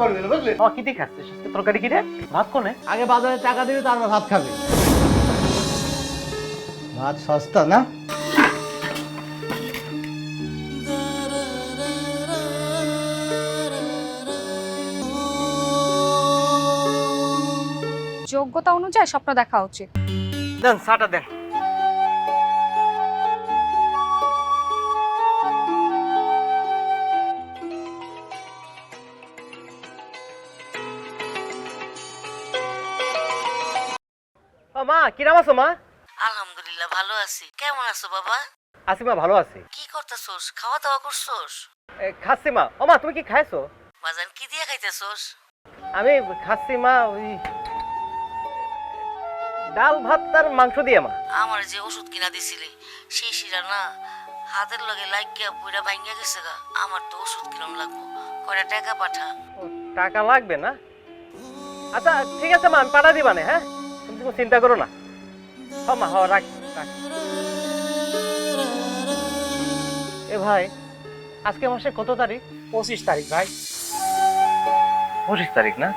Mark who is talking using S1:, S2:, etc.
S1: করবে না, বুঝলি?
S2: ও কি দেখাচ্ছিস আজকে তরকারি কি রে? ভাত কোনে?
S1: আগে বাজারে টাকা দিবি, তারপর ভাত খাবি। ভাত সস্তা না?
S3: যোগ্যতা অনুযায়ী স্বপ্ন দেখা উচিত।
S2: দেন চাটা দেন। ও মা, কিরাম আছো মা?
S4: আলহামদুলিল্লাহ ভালো আছি। কেমন আছো বাবা?
S2: আছি মা, ভালো আছি।
S4: কি করতেছোস? খাওয়া দাওয়া করছোস?
S2: খাচ্ছি মা। ও মা, তুমি কি খাইছো?
S4: বাজান কি দিয়ে খাইতেছোস?
S2: আমি খাচ্ছি মা, ওই ডাল ভাত আর মাংস দিয়ে মা।
S4: আমার যে ওষুধ কিনা দিছিলি সেই শিরা না হাতের লগে লাগিয়া পুরা ভাঙ্গা গেছে গা। আমার তো ওষুধ কিরম লাগবো, কয়টা টাকা পাঠা।
S2: ও, টাকা লাগবে না? আচ্ছা ঠিক আছে মা, আমি পাঠা দিবা না। হ্যাঁ, তুমি কোনো চিন্তা করো না। হ মা, হ, রাখ রাখ। এ ভাই, আজকে মাসে কত তারিখ?
S5: 25 তারিখ ভাই।
S2: 25 তারিখ না?